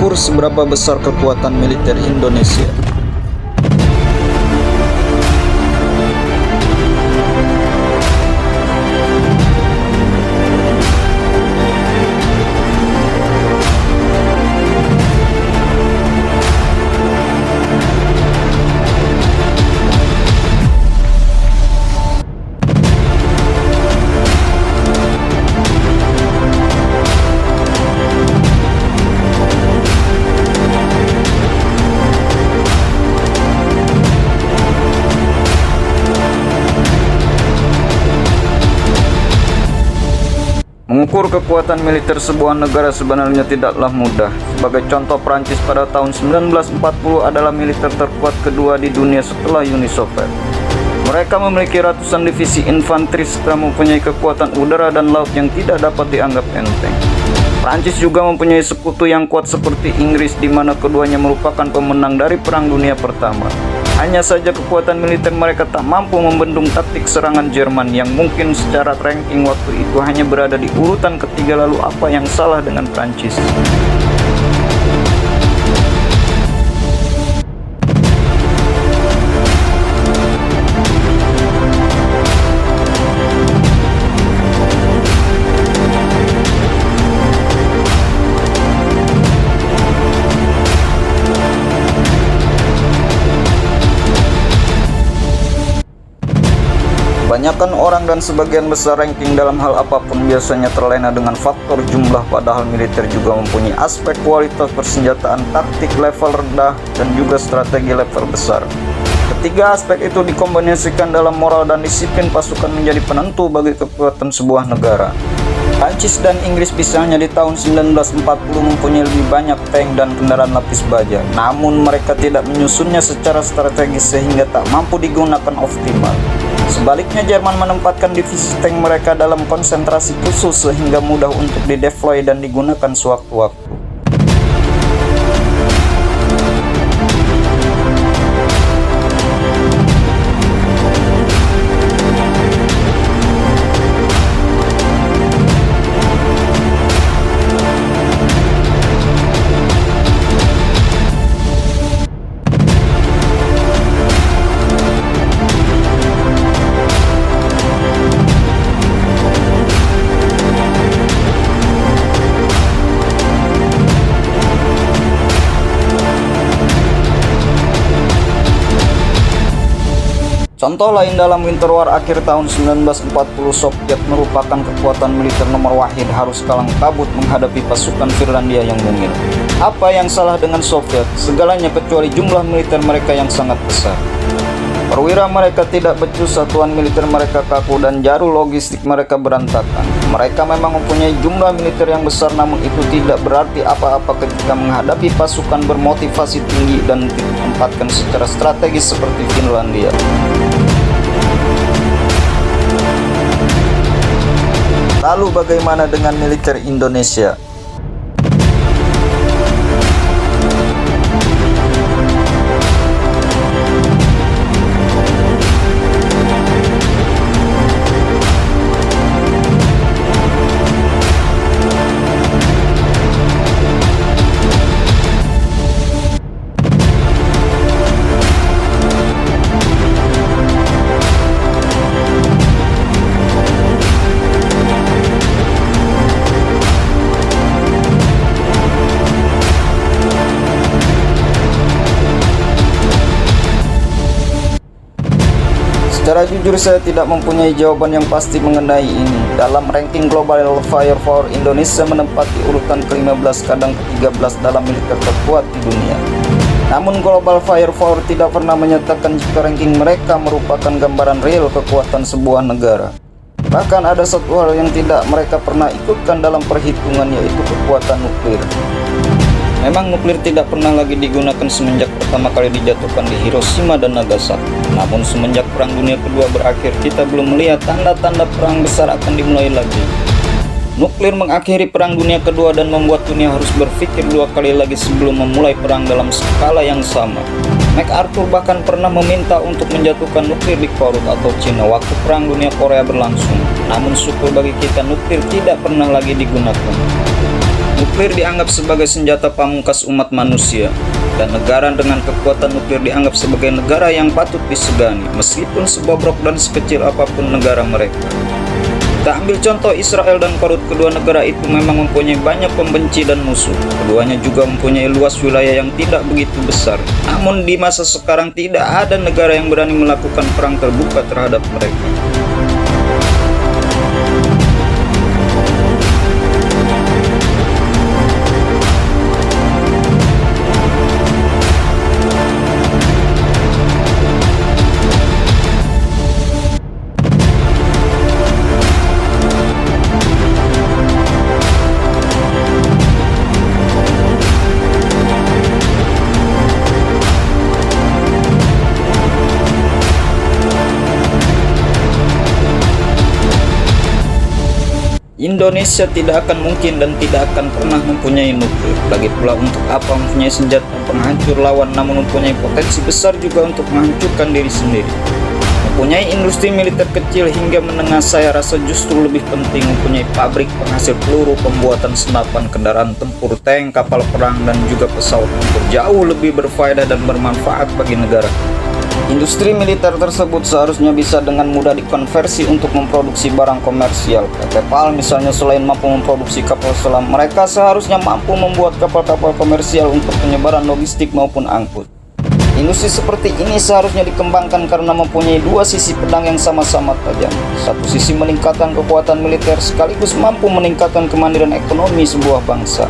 Mengukur seberapa besar kekuatan militer Indonesia. Mengukur kekuatan militer sebuah negara sebenarnya tidaklah mudah. Sebagai contoh, Prancis pada tahun 1940 adalah militer terkuat kedua di dunia setelah Uni Soviet. Mereka memiliki ratusan divisi infanteri serta mempunyai kekuatan udara dan laut yang tidak dapat dianggap enteng. Prancis juga mempunyai sekutu yang kuat seperti Inggris, di mana keduanya merupakan pemenang dari Perang Dunia Pertama. Hanya saja kekuatan militer mereka tak mampu membendung taktik serangan Jerman yang mungkin secara ranking waktu itu hanya berada di urutan ketiga. Lalu apa yang salah dengan Prancis? Kebanyakan orang dan sebagian besar ranking dalam hal apapun biasanya terlena dengan faktor jumlah, padahal militer juga mempunyai aspek kualitas persenjataan, taktik level rendah, dan juga strategi level besar. Ketiga aspek itu dikombinasikan dalam moral dan disiplin pasukan menjadi penentu bagi kekuatan sebuah negara. Prancis dan Inggris misalnya di tahun 1940 mempunyai lebih banyak tank dan kendaraan lapis baja, namun mereka tidak menyusunnya secara strategis sehingga tak mampu digunakan optimal. Sebaliknya, Jerman menempatkan divisi tank mereka dalam konsentrasi khusus sehingga mudah untuk dideploy dan digunakan sewaktu-waktu. Contoh lain, dalam Winter War akhir tahun 1940, Soviet merupakan kekuatan militer nomor wahid harus kalang kabut menghadapi pasukan Finlandia yang mungil. Apa yang salah dengan Soviet? Segalanya kecuali jumlah militer mereka yang sangat besar. Perwira mereka tidak becus, satuan militer mereka kaku, dan jarum logistik mereka berantakan. Mereka memang mempunyai jumlah militer yang besar, namun itu tidak berarti apa-apa ketika menghadapi pasukan bermotivasi tinggi dan ditempatkan secara strategis seperti Finlandia. Lalu bagaimana dengan militer Indonesia? Secara jujur, saya tidak mempunyai jawaban yang pasti mengenai ini. Dalam ranking global firepower, Indonesia menempati urutan ke-15 kadang ke-13 dalam militer terkuat di dunia. Namun global firepower tidak pernah menyatakan jika ranking mereka merupakan gambaran real kekuatan sebuah negara. Bahkan ada satu hal yang tidak mereka pernah ikutkan dalam perhitungan, yaitu kekuatan nuklir. Memang nuklir tidak pernah lagi digunakan semenjak pertama kali dijatuhkan di Hiroshima dan Nagasaki. Namun semenjak Perang Dunia Kedua berakhir, kita belum melihat tanda-tanda perang besar akan dimulai lagi. Nuklir mengakhiri Perang Dunia Kedua dan membuat dunia harus berpikir dua kali lagi sebelum memulai perang dalam skala yang sama. MacArthur bahkan pernah meminta untuk menjatuhkan nuklir di Korut atau Cina waktu Perang Dunia Korea berlangsung. Namun syukur bagi kita, nuklir tidak pernah lagi digunakan. Nuklir dianggap sebagai senjata pamungkas umat manusia, dan negara dengan kekuatan nuklir dianggap sebagai negara yang patut disegani, meskipun sebobrok dan sekecil apapun negara mereka. Kita ambil contoh Israel dan Korut, kedua negara itu memang mempunyai banyak pembenci dan musuh. Keduanya juga mempunyai luas wilayah yang tidak begitu besar. Namun di masa sekarang tidak ada negara yang berani melakukan perang terbuka terhadap mereka. Indonesia tidak akan mungkin dan tidak akan pernah mempunyai nuklir. Lagi pula untuk apa mempunyai senjata penghancur lawan, namun mempunyai potensi besar juga untuk menghancurkan diri sendiri. Mempunyai industri militer kecil hingga menengah, saya rasa justru lebih penting mempunyai pabrik penghasil peluru, pembuatan senapan, kendaraan tempur, tank, kapal perang, dan juga pesawat tempur. Jauh lebih berfaedah dan bermanfaat bagi negara. Industri militer tersebut seharusnya bisa dengan mudah dikonversi untuk memproduksi barang komersial. PT PAL misalnya selain mampu memproduksi kapal selam, mereka seharusnya mampu membuat kapal-kapal komersial untuk penyebaran logistik maupun angkut. Industri seperti ini seharusnya dikembangkan karena mempunyai dua sisi pedang yang sama-sama tajam. Satu sisi meningkatkan kekuatan militer sekaligus mampu meningkatkan kemandirian ekonomi sebuah bangsa.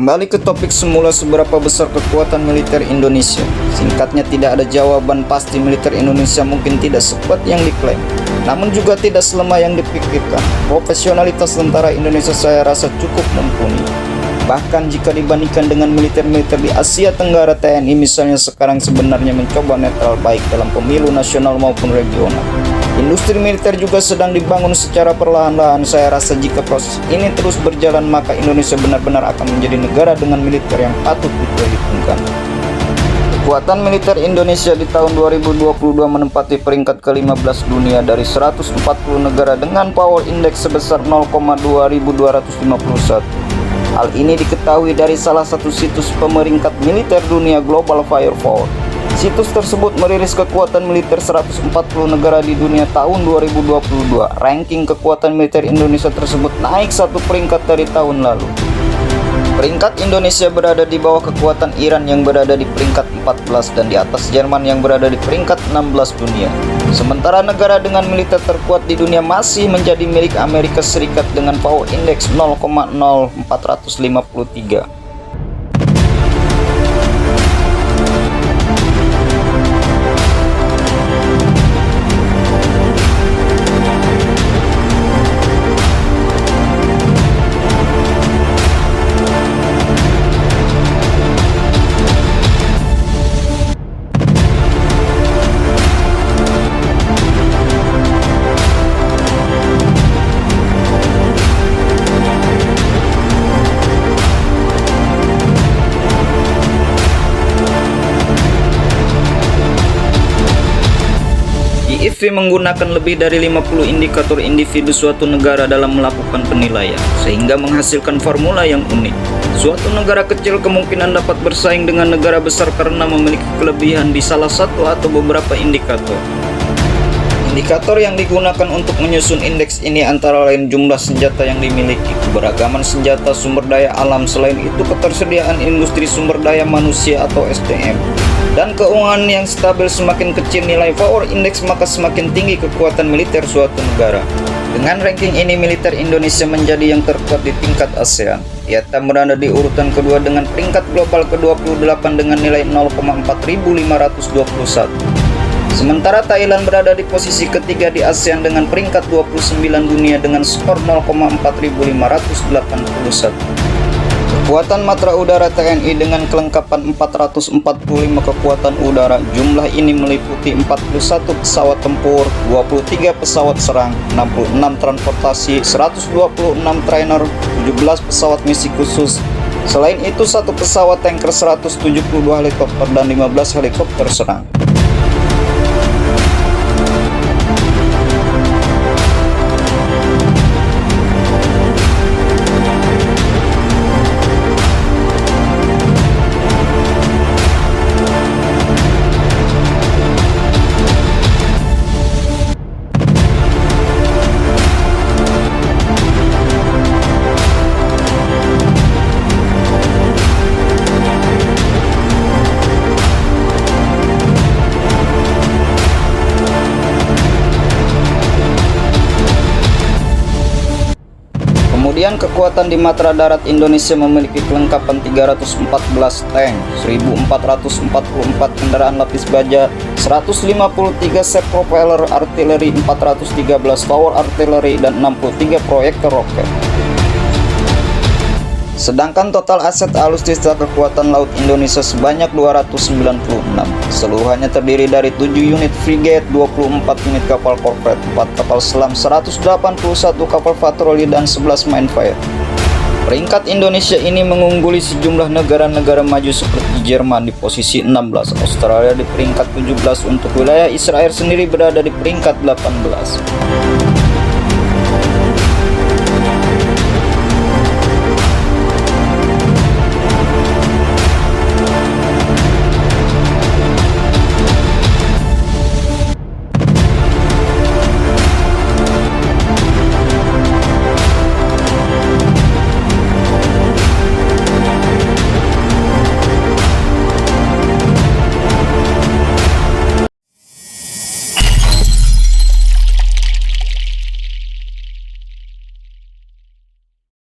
Kembali ke topik semula, seberapa besar kekuatan militer Indonesia? Singkatnya, tidak ada jawaban pasti. Militer Indonesia mungkin tidak sekuat yang diklaim, namun juga tidak selemah yang dipikirkan. Profesionalitas tentara Indonesia saya rasa cukup mumpuni. Bahkan jika dibandingkan dengan militer-militer di Asia Tenggara, TNI misalnya sekarang sebenarnya mencoba netral baik dalam pemilu nasional maupun regional. Industri militer juga sedang dibangun secara perlahan-lahan. Saya rasa jika proses ini terus berjalan, maka Indonesia benar-benar akan menjadi negara dengan militer yang patut diperhitungkan. Kekuatan militer Indonesia di tahun 2022 menempati peringkat ke-15 dunia dari 140 negara dengan power index sebesar 0,2251. Hal ini diketahui dari salah satu situs pemeringkat militer dunia, Global Firepower. Situs tersebut merilis kekuatan militer 140 negara di dunia tahun 2022. Ranking kekuatan militer Indonesia tersebut naik satu peringkat dari tahun lalu. Peringkat Indonesia berada di bawah kekuatan Iran yang berada di peringkat 14 dan di atas Jerman yang berada di peringkat 16 dunia. Sementara negara dengan militer terkuat di dunia masih menjadi milik Amerika Serikat dengan power index 0,0453. IFV menggunakan lebih dari 50 indikator individu suatu negara dalam melakukan penilaian, sehingga menghasilkan formula yang unik. Suatu negara kecil kemungkinan dapat bersaing dengan negara besar karena memiliki kelebihan di salah satu atau beberapa indikator. Indikator yang digunakan untuk menyusun indeks ini antara lain jumlah senjata yang dimiliki, keberagaman senjata, sumber daya alam, selain itu ketersediaan industri sumber daya manusia atau SDM, dan keuangan yang stabil. Semakin kecil nilai power index, maka semakin tinggi kekuatan militer suatu negara. Dengan ranking ini, militer Indonesia menjadi yang terkuat di tingkat ASEAN. Vietnam berada di urutan kedua dengan peringkat global ke-28 dengan nilai 0,4521. Sementara Thailand berada di posisi ketiga di ASEAN dengan peringkat 29 dunia dengan skor 0,4581. Kekuatan Matra Udara TNI dengan kelengkapan 445 kekuatan udara. Jumlah ini meliputi 41 pesawat tempur, 23 pesawat serang, 66 transportasi, 126 trainer, 17 pesawat misi khusus. Selain itu, 1 pesawat tanker, 172 helikopter, dan 15 helikopter serang. Kemudian kekuatan di Matra Darat Indonesia memiliki kelengkapan 314 tank, 1444 kendaraan lapis baja, 153 set propeller artileri, 413 tower artileri, dan 63 proyektor roket. Sedangkan total aset alutsista kekuatan laut Indonesia sebanyak 296. Seluruhannya terdiri dari 7 unit frigate, 24 unit kapal korvet, 4 kapal selam, 181 kapal patroli, dan 11 minefighter. Peringkat Indonesia ini mengungguli sejumlah negara-negara maju seperti Jerman di posisi 16, Australia di peringkat 17, untuk wilayah Israel sendiri berada di peringkat 18.